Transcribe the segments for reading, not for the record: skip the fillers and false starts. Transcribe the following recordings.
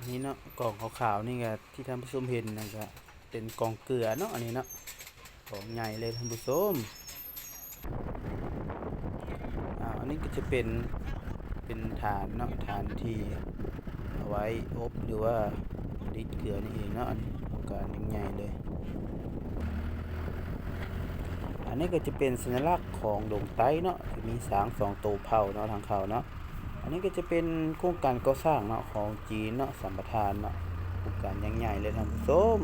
นี่เนาะกล่องขาวๆนี่ก็ที่ท่านผู้ชมเห็นนะก็เป็นกล่องเกลือเนาะอันนี้เนาะกล่องใหญ่เลยท่านผู้ชมอันนี้ก็จะเป็นฐานเนาะฐานที่เอาไว้อบหรือว่าดิดเกลือนี่เองเนาะอันนี้การใหญ่เลยอันนี้ก็จะเป็นสัญลักษณ์ของดงไต้เนาะที่มีสางสองตัวเผ่าเนาะทางเขาเนาะอันนี้ก็จะเป็นโครงการก่อสร้างเนาะของจีนเนาะสัมปทานเนาะโครงการใหญ่ๆเลยท่านผู้ชม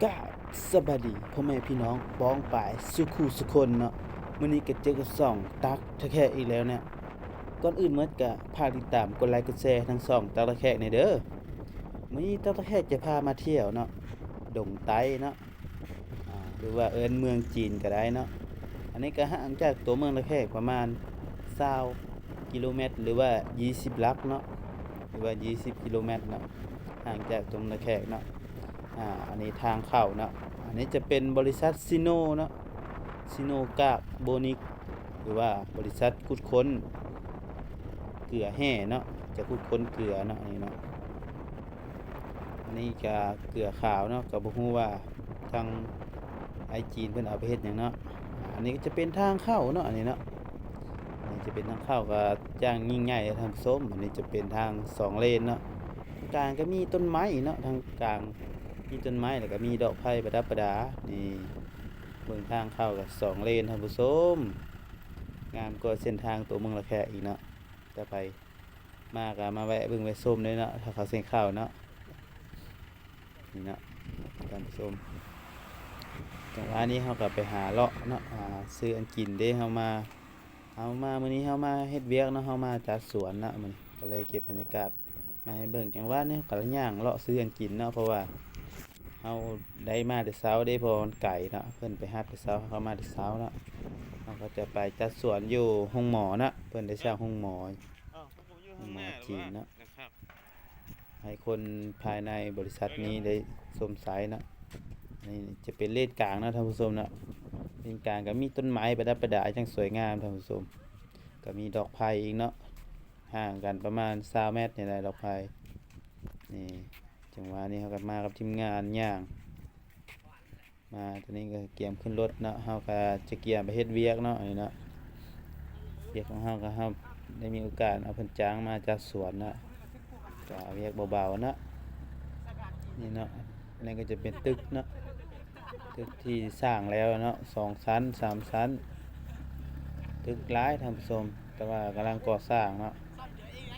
กาสบายดีพ่อแม่พี่น้องบ้องปายสุขุสุคนเนาะมื้อนี้ก็เจอกับส่องตักแท้ๆอีกแล้วเนี่ยก่อนอื่นหมดก็พาติดตามกดไลค์กดแชร์ทั้งสองตักแท้ๆนี่เด้อมื้อนี้ตักแท้ๆจะพามาเที่ยวเนาะดงไต้เนาะหรือว่าเมืองจีนก็ได้เนาะอันนี้ก็ห่างจากตัวเมืองแท้ๆประมาณ20กิโลเมตรหรือว่า20ลักเนาะหรือว่า20กิโลเมตรเนาะห่างจากตรงแท้ๆเนาะอันนี้ทางเข้าเนาะอันนี้จะเป็นบริษัทซิโนเนาะซิโนกากโบนิกหรือว่าบริษัทขุดค้นเกลือแห่เนาะจะขุดค้นเกลือเนาะอันนี้เนาะอันนี้ก็เกลือขาวเนาะก็บ่ฮู้ว่าทางไอจีนเพิ่นเอาไปเฮ็ดหยังเนาะอันนี้ก็จะเป็นทางเข้าเนาะอันนี้เนาะอันนี้จะเป็นทางเข้าก็จ้างยิ่งใหญ่ทางส้มอันนี้จะเป็นทาง2เลนเนาะกลางก็มีต้นไม้เนาะทางกลางมีต้นไม้แล้วก็มีดอกไผ่ประดับประดานี่เบิ่งทางเข้ากับ2เลนท่านผู้ชมงามกว่าเส้นทางตัวเมืองละแค่อีกเนาะจะไปมาก็มาแวะเบิ่งแวะชมเลยเนาะถ้าเขาเส้นเข้าเนาะนี่เนาะท่านผู้ชมจังหวะนี้เฮาก็ไปหาเลาะเนาะซื้ออันกินเด้เฮามามื้อนี้เฮามาเฮ็ดเวียกเนาะเฮามาจัดสวนเนาะมื้อนี้ก็เลยเก็บบรรยากาศมาให้เบิ่งจังหวะนี้ก็ย่างเลาะซื้ออันกินเนาะเพราะว่าเฮาได้มาแต่เช้าได้พอมันไก่เนาะเพิ่นไปฮับแต่เช้าเขามาแต่เช้าเนาะเฮาก็จะไปจัดสวนอยู่ห้องหมอเนาะเพิ่นได้สร้างห้องหมอจีนเนาะให้คนภายในบริษัทนี้ได้ชมสายเนาะนี่จะเป็นเลนกลางเนาะท่านผู้ชมเนาะเลนกลางก็มีต้นไม้ประดับประดาจังสวยงามท่านผู้ชมก็มีดอกไผ่อีกเนาะห่างกันประมาณ20เมตรนี่แหละดอกไผ่นี่จังหวะนี้เขาก็มากับทีมงานย่างมาตอนนี้ก็เกียมขึ้นรถเนาะเฮาก็จะเกียมไปเฮ็ดเวียกเนาะนี่เนาะเวียกของเฮาก็เฮาได้มีโอกาสเอาเพิ่นจ้างมาจากสวนเนาะก็เวียกเบาๆเนาะนี่เนาะอันนี้ก็จะเป็นตึกเนาะตึกที่สร้างแล้วเนาะ2ชั้น3ชั้นตึกหลายท่านผู้ชมแต่ว่ากำลังก่อสร้างเนาะ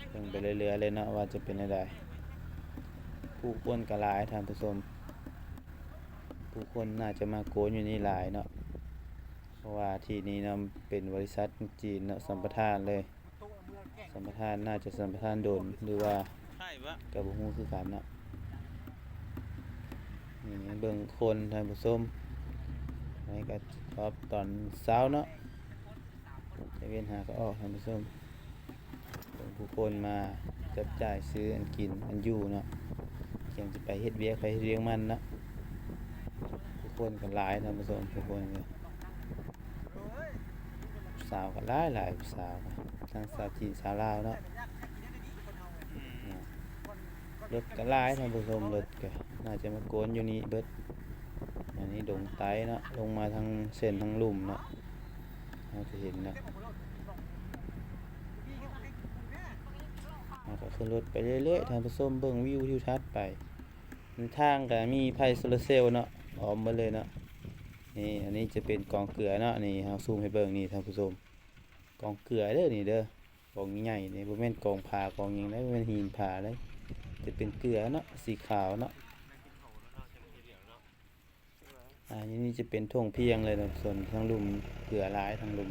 เพิ่งไปเรื่อยๆเลยเนาะว่าจะเป็นจังไดผู้คนก็หลายท่านผู้ชมผู้คนน่าจะมาโกนอยู่นี่หลายเนาะเพราะว่าที่นี้เนาะเป็นบริษัทจีนเนาะสัมปทานเลยสัมปทานน่าจะสัมปทานโดนหรือว่าก็บ่ฮู้คือกันเนาะนี่เบิ่งคนท่านผู้ชมนี่ก็ชอบตอนเช้าเนาะจะเวียนหาก็ออกท่านผู้ชมเบิ่งผู้คนมาจับจ่ายซื้ออันกินอันอยู่เนาะเตรียมจะไปเฮ็ดเวียกไปเฮ็ดเวียกมันเนาะผู้คนก็หลายท่านผู้ชมผู้คนก็สาวก็หลายสาวทั้งสาวจีนสาวลาวเนาะรถก็หลายท่านผู้ชมรถก็น่าจะมาโกนอยู่นี่เบิดอันนี้ดงไต้เนาะลงมาทางเส้นทางลุ่มเนาะเราจะเห็นเนาะเราก็ขึ้นรถไปเรื่อยๆท่านผู้ชมเบิ่งวิวทิวทัศน์ไปทางก็มีไฟโซลาร์เซลล์เนาะอ้อมมาเลยเนาะนี่อันนี้จะเป็นกองเกลือเนาะนี่เฮาซูมให้เบิ่งนี่ท่านผู้ชมกองเกลือเด้อนี่เด้อกองใหญ่นี่บ่แม่นกองผากองหยังได้บ่แม่นหินผาเลยจะเป็นเกลือเนาะสีขาวเนาะนี่จะเป็นท่งเพียงเลยนะส่วนทั้งลุ่มเกลือหลายทั้งลุ่ม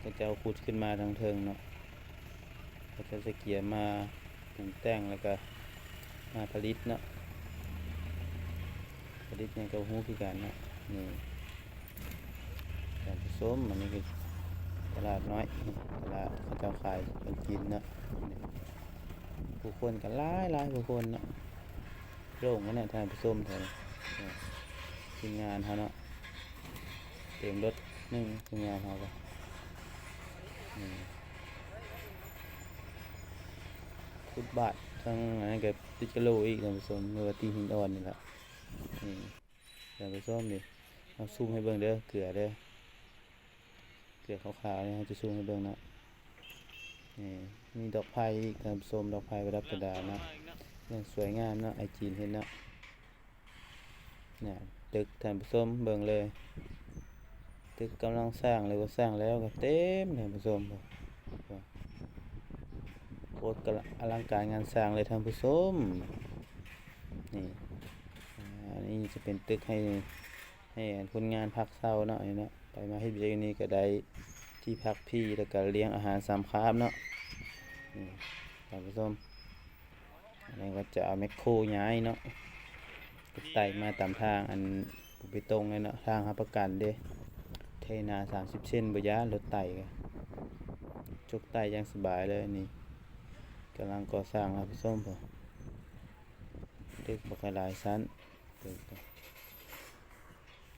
ก็จะเอาขุดขึ้นมาทางเทิงเนาะก็จะเกี่ยมาปรุงแต่งแล้วก็มาผลิตเนาะผลิตในกระหู้คือกันเนาะนี่การผสมมันนี่คือตลาดน้อยตลาดเขาเจ้าขายเป็นกินเนาะผู้คนกันหลายผู้คนเนาะโล่งนั่นแหละทานผสมแถวทีมงานเขาเนาะ เต็มรถนึงทีมงานเฮาก็ฟุตบาททั้งอันนั้นก็ติดกะโหลอีกท่านผู้ชมหรือว่าตีหินอ่อนนี่ล่ะนี่ท่านผู้ชมนี่เอาซูมให้เบิ่งเด้อเกลือเด้อเกลือขาวๆนี่เฮาจะซูมให้เบิ่งเนาะนี่มีดอกไผ่อีกท่านผู้ชมดอกไผ่ประดับประดาเนาะยังสวยงามเนาะไอ้จีนเห็นเนาะเนี่ยตึกท่านผู้ชมเบิ่งเลยตึกกำลังสร้างหรือว่าสร้างแล้วก็เต็มท่านผู้ชมโคตรอลังการงานสร้างเลยท่านผู้ชมนี่อันนี้จะเป็นตึกให้คนงานพักเช้าเนาะนี่เนาะไปมาเฮ็ดเวียกนี่ก็ได้ที่พักพี่แล้วก็เลี้ยงอาหาร3คาบเนาะนี่ท่านผู้ชมอันนี้ก็จะเอาแมคโครย้ายเนาะไต่มาตามทางอันปูไปตรงเลยเนาะทางรับประกันเด้เทนา30เซนบ่ยารถไต่ก็จกไต่อย่างสบายเลยนี่กำลังก่อสร้างครับผู้ชมผมเด็กบักหลายชั้น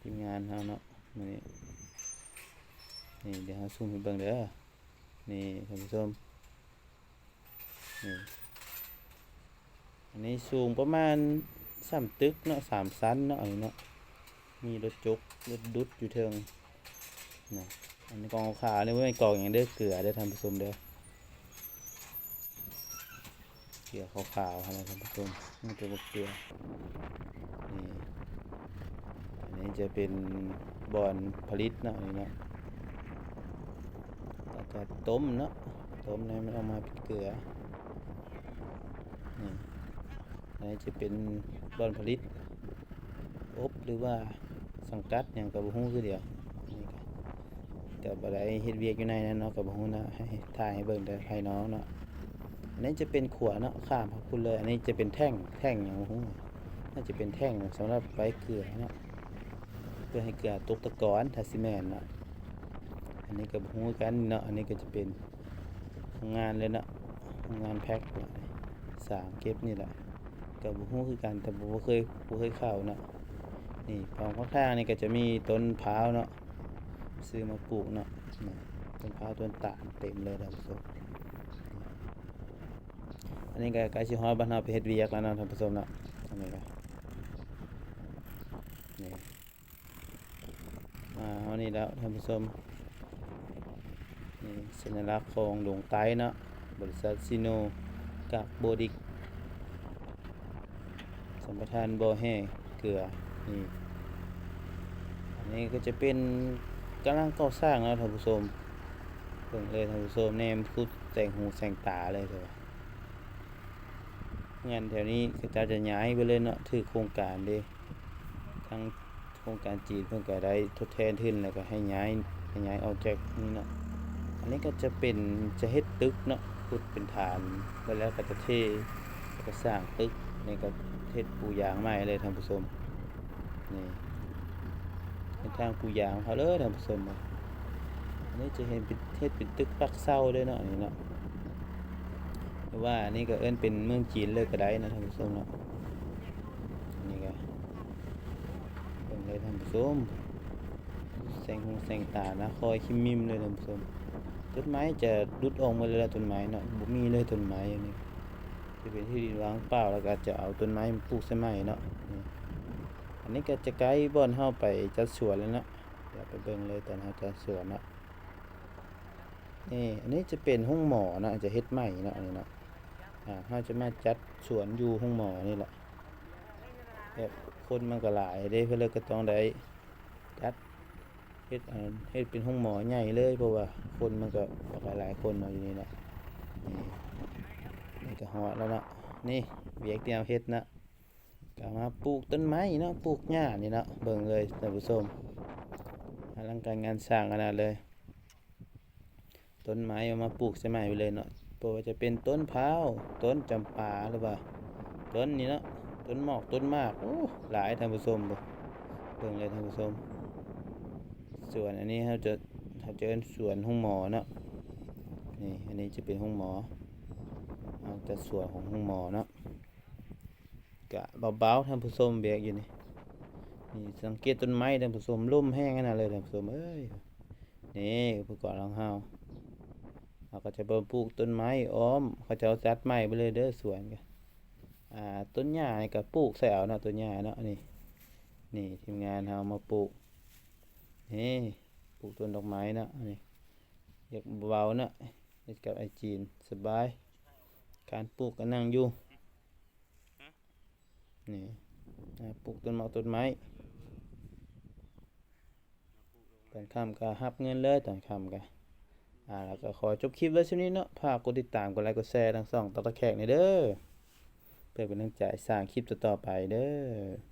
ทีมงานเฮาเนาะมื้อนี้นี่เดี๋ยวเฮาซูมให้เบิ่งเด้อนี่ท่านผู้ชมนี่อันนี้สูงประมาณ3ตึกเนาะ3ชั้นเนาะอันนี้เนาะมีรถจกรถดุดอยู่เทิงนะอันนี้กองขาวนี่บ่แม่นกองหยังเด้อเกลือเด้อท่านผู้ชมเด้อเกลือขาวๆนะท่านผู้ชมนี่ตัวเกลือนี่อันนี้จะเป็นบ่อนผลิตเนาะนี่เนาะแล้วก็ต้มเนาะต้มให้มันออกมาเป็นเกลือนี่อันนี้จะเป็นบ่อนผลิตอบหรือว่าสังกัดหยังก็บ่ฮู้คือเดียวนี่ก็บ่ได้เฮ็ดเวียกอยู่ในนั้นเนาะก็บ่ฮู้นะให้ถ่ายให้เบิ่งแต่ภายนอกเนาะอันนี้จะเป็นขัวเนาะข้ามพระคุณเลยอันนี้จะเป็นแท่งอย่างบ่ฮู้น่าจะเป็นแท่งสำหรับไว้เกลือเนาะเพื่อให้เกลือตกตะกอนถ้าสิแม่นเนาะอันนี้ก็บ่ฮู้กันเนาะอันนี้ก็จะเป็นโรงงานเลยเนาะโรงงานแพ็คสร้างเก็บนี่แหละก็บ่ฮู้คือกันแต่บ่เคยเข้าเนาะนี่ฝั่งข้างทางนี่ก็จะมีต้นพร้าวเนาะซื้อมาปลูกเนาะต้นพร้าวต้นตาลเต็มเลยท่านผู้ชมอันนี้ก็ใกล้สิฮอดบ้านเฮาไปเฮ็ดเวียกแล้วเนาะท่านผู้ชมเนาะอันนี้ก็นี่เฮานี่แล้วท่านผู้ชมนี่สัญลักษณ์ของหลวงไต้เนาะบริษัทซิโนกากโบดิกสัมปทานบ่อแห้เกลือนี่อันนี้ก็จะเป็นกำลังก่อสร้างแล้วท่านผู้ชมเบิ่งเลยท่านผู้ชมแนมคุดแสงหูแสงตาเลยเถอะงานแถวนี้ก็จะย้ายไปเลยเนาะถือโครงการเด้ทั้งโครงการจีนเพิ่นก็ได้ทดแทนขึ้นแล้วก็ให้ย้ายออกจากนี่เนาะอันนี้ก็จะเฮ็ดตึกเนาะขุดเป็นฐานแล้วก็จะเทแล้วก็สร้างตึกนี่ก็เฮ็ดปูยางใหม่เลยท่านผู้ชมนี่เป็นทางปูยางเขาเลยท่านผู้ชมอันนี้จะเห็นเป็นเฮ็ดเป็นตึกปักเซาด้วยเนาะนี่เนาะหรือว่าอันนี้ก็เอิ้นเป็นเมืองจีนเลยก็ได้นะท่านผู้ชมเนาะอันนี้ก็เป็นเลยท่านผู้ชมแสงหูแสงตานะคอยคิมมิมเลยท่านผู้ชมต้นไม้จะรุดออกมาเลยต้นไม้เนาะบ่มีเลยต้นไม้อันนี้จะเป็นที่ดินว่างเปล่าแล้วก็จะเอาต้นไม้มาปลูกใส่ใหม่เนาะอันนี้ก็จะไกลบ่อนเฮาไปจัดสวนแล้วเนาะเดี๋ยวไปเบิ่งเลยตอนเฮาจัดสวนเนาะนี่อันนี้จะเป็นห้องหมอเนาะจะเฮ็ดใหม่เนาะอันนี้เนาะเฮาจะมาจัดสวนอยู่ห้องหมอนี่แหละแบบคนมันก็หลายเด้เพิ่นเลยก็ต้องได้จัดเฮ็ดเป็นห้องหมอใหญ่เลยเพราะว่าคนมันก็หลายคนเนาะอยู่นี่เนาะนี่ก็ฮอดแล้วเนาะนี่เวียกแนวเฮ็ดนะก็มาปลูกต้นไม้เนาะปลูกหญ้านี่เนาะเบิ่งเลยท่านผู้ชมอลังการงานสร้างขนาดเลยต้นไม้เอามาปลูกใส่ไม้ไว้เลยเนาะบ่ว่าจะเป็นต้นพร้าวต้นจำปาหรือว่าต้นนี้เนาะต้นหมอกต้นมากโอ้หลายท่านผู้ชมเบิ่งเลยท่านผู้ชมส่วนอันนี้เขาจะเอิ้นสวนห้องหมอเนาะนี่อันนี้จะเป็นห้องหมอเอาแต่ส่วนของห้องหมอเนาะกะเบาๆท่านผู้ชมเบียกอยู่นี่ นี่สังเกตต้นไม้ท่านผู้ชมลมแห้งขนาดเลยท่านผู้ชมเอ้ยนี่อุปกรณ์ของเราก็จะปลูกต้นไม้อ้อมเขาจะเอาจัดไม้ไปเลยเด้อสวนกันต้นหญ้านี่ก็ปลูกใส่เอาเนาะต้นหญ้าเนาะนี่ทีมงานเรามาปลูกนี่ปลูกต้นดอกไม้เนาะนี่อยากเบาๆเนาะเฮ็ดกับไอจีนสบายการปลูกก็นั่งอยู่นี่ปลูกต้นไม้ตอนค่ำก็รับเงินเลยตอนค่ำก็แล้วก็ขอจบคลิปไว้ช่วนี้เนาะฝากกดติดตามกดไลค์กดแชร์ทั้งสองตะแขกนี่เด้อเพื่อเป็นกำลังใจสร้างคลิปต่อๆไปเด้อ